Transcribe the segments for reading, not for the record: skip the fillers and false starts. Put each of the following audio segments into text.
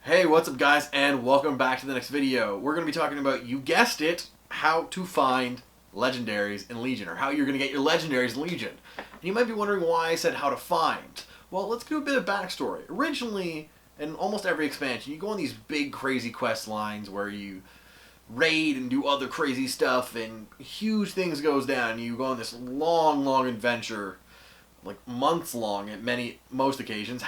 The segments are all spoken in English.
Hey, what's up guys, and welcome back to the next video. We're going to be talking about, you guessed it, how to find legendaries in Legion, or how you're going to get your legendaries in Legion. And you might be wondering why I said how to find. Well, let's do a bit of backstory. Originally, in almost every expansion, you go on these big crazy quest lines where you raid and do other crazy stuff, and huge things goes down. You go on this long adventure, like months long at most occasions,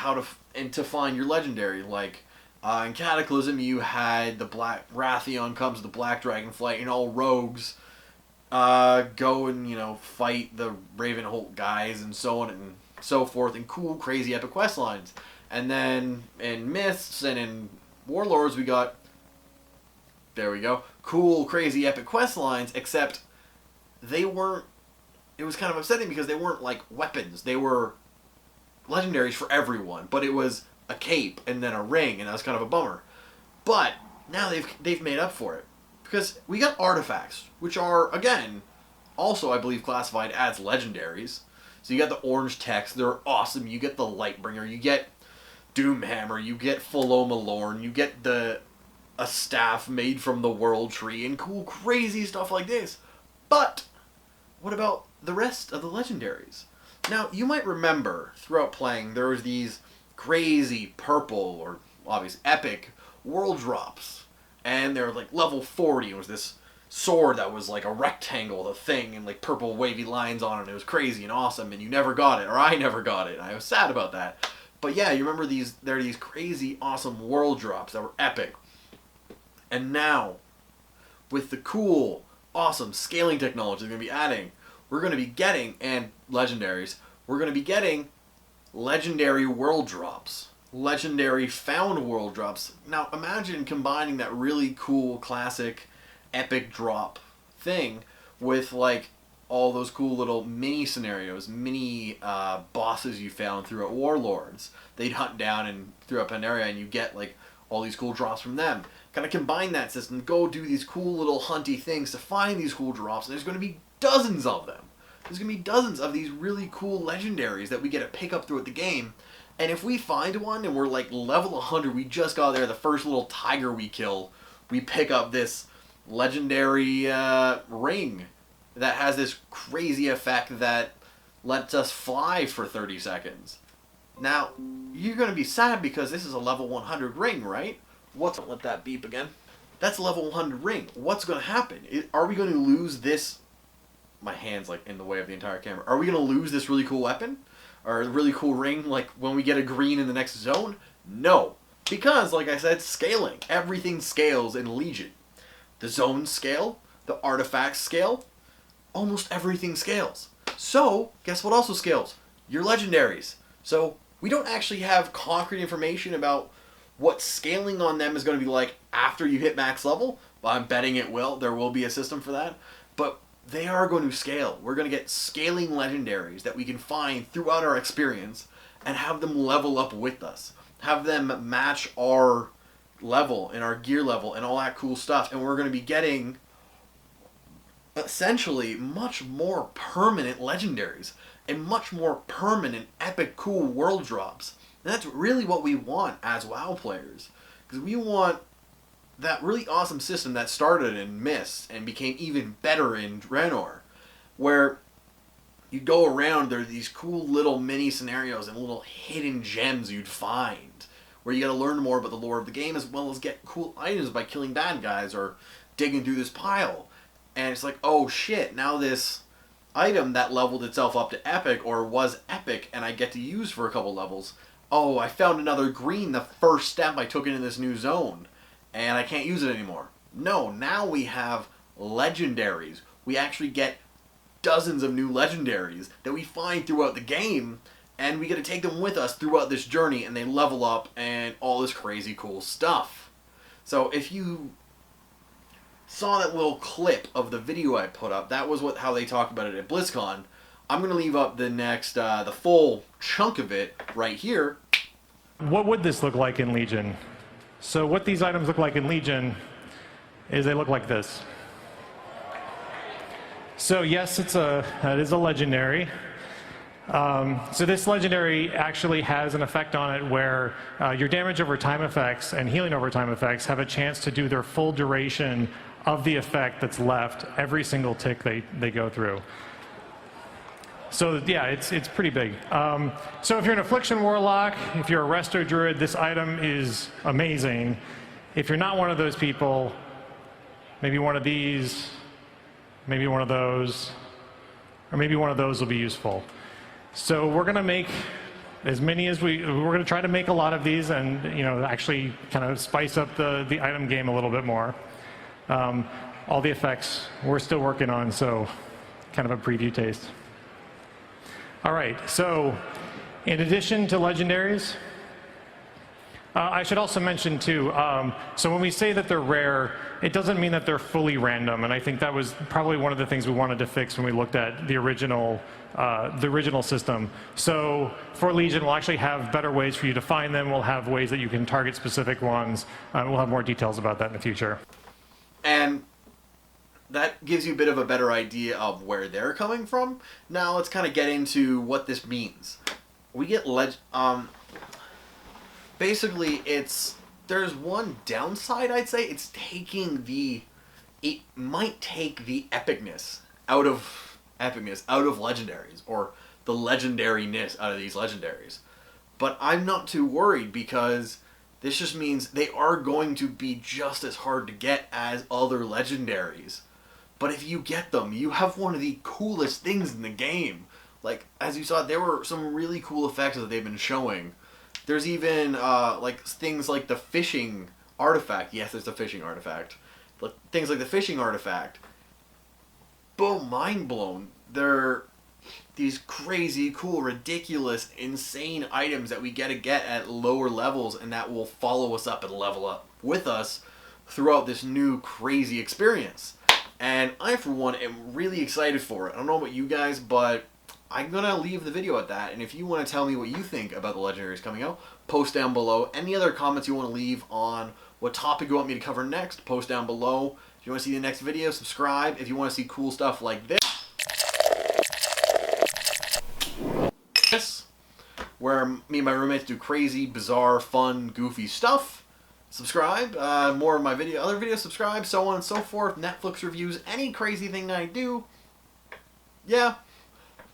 to find your legendary. Like in Cataclysm, you had the Black Wrathion comes, the Black Dragonflight, and all rogues go and fight the Ravenholt guys and so on and so forth, in cool, crazy, epic quest lines. And then in Myths and in Warlords, we got cool, crazy, epic quest lines. Except they weren't. It was kind of upsetting because they weren't like weapons. They were legendaries for everyone, but it was a cape and then a ring, and that was kind of a bummer. But now they've made up for it, because we got artifacts, which are, again, also I believe classified as legendaries. So you got the orange text, they're awesome. You get the Lightbringer, you get Doomhammer, you get Fuloma Lorn, you get a staff made from the World Tree, and cool, crazy stuff like this. But what about the rest of the legendaries? Now, you might remember throughout playing, there was these crazy purple, or obviously epic, world drops. And they're like level 40. It was this sword that was like a rectangle, the thing, and like purple wavy lines on it. And it was crazy and awesome, and you never got it, or I never got it. I was sad about that. But yeah, you remember there are these crazy, awesome world drops that were epic. And now, with the cool, awesome scaling technology they're going to be adding, we're going to be getting, and legendaries, we're going to be getting legendary world drops. Legendary found world drops. Now imagine combining that really cool, classic, epic drop thing with like all those cool little mini scenarios, mini bosses you found throughout Warlords. They'd hunt down and throughout Pandaria, and you get like all these cool drops from them. Kind of combine that system, go do these cool little hunty things to find these cool drops, and there's going to be dozens of them. There's going to be dozens of these really cool legendaries that we get to pick up throughout the game. And if we find one and we're like level 100, we just got there, the first little tiger we kill, we pick up this legendary ring that has this crazy effect that lets us fly for 30 seconds. Now, you're going to be sad because this is a level 100 ring, right? Let that beep again. That's a level 100 ring. What's going to happen? Are we going to lose this? My hand's like in the way of the entire camera. Are we going to lose this really cool weapon? Or a really cool ring, like when we get a green in the next zone? No. Because, like I said, scaling. Everything scales in Legion. The zones scale. The artifacts scale. Almost everything scales. So, guess what also scales? Your legendaries. So, we don't actually have concrete information about what scaling on them is going to be like after you hit max level. But I'm betting it will. There will be a system for that. But they are going to scale. We're going to get scaling legendaries that we can find throughout our experience and have them level up with us. Have them match our level and our gear level and all that cool stuff. And we're going to be getting essentially much more permanent legendaries and much more permanent epic cool world drops. And that's really what we want as WoW players. Because we want that really awesome system that started in Myths and became even better in Draenor, where you go around, there are these cool little mini scenarios and little hidden gems you'd find, where you gotta learn more about the lore of the game as well as get cool items by killing bad guys or digging through this pile. And it's like, oh shit, now this item that leveled itself up to epic, or was epic, and I get to use for a couple levels. Oh, I found another green the first step I took into this new zone, and I can't use it anymore. No, now we have legendaries. We actually get dozens of new legendaries that we find throughout the game, and we get to take them with us throughout this journey, and they level up and all this crazy cool stuff. So if you saw that little clip of the video I put up, that was how they talked about it at BlizzCon. I'm going to leave up the full chunk of it right here. What would this look like in Legion? So what these items look like in Legion is they look like this. So yes, it is a legendary. So this legendary actually has an effect on it where your damage over time effects and healing over time effects have a chance to do their full duration of the effect that's left every single tick they go through. So yeah, it's pretty big. So if you're an Affliction Warlock, if you're a Resto Druid, this item is amazing. If you're not one of those people, maybe one of these, maybe one of those, or maybe one of those will be useful. So we're going to make as many as we're going to try to make a lot of these and, you know, actually kind of spice up the item game a little bit more. All the effects we're still working on, so kind of a preview taste. All right, so in addition to legendaries, I should also mention too, so when we say that they're rare, it doesn't mean that they're fully random, and I think that was probably one of the things we wanted to fix when we looked at the original system. So for Legion, we'll actually have better ways for you to find them. We'll have ways that you can target specific ones. We'll have more details about that in the future. And that gives you a bit of a better idea of where they're coming from. Now let's kind of get into what this means. We get basically there's one downside, I'd say. It might take the epicness out of legendaries, or the legendariness out of these legendaries. But I'm not too worried, because this just means they are going to be just as hard to get as other legendaries. But if you get them, you have one of the coolest things in the game. Like, as you saw, there were some really cool effects that they've been showing. There's even, like, things like the fishing artifact. Yes, there's the fishing artifact. But things like the fishing artifact. Boom, mind blown. They're these crazy, cool, ridiculous, insane items that we get at lower levels, and that will follow us up and level up with us throughout this new crazy experience. And I, for one, am really excited for it. I don't know about you guys, but I'm going to leave the video at that. And if you want to tell me what you think about the Legendaries coming out, post down below. Any other comments you want to leave on what topic you want me to cover next, post down below. If you want to see the next video, subscribe. If you want to see cool stuff like this, where me and my roommates do crazy, bizarre, fun, goofy stuff, subscribe. More of my other videos, subscribe, so on and so forth. Netflix reviews, any crazy thing I do. Yeah,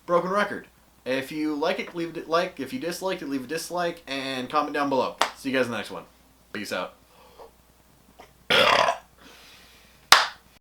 broken record. If you like it, leave it a like. If you dislike it, leave a dislike, and comment down below. See you guys in the next one. Peace out.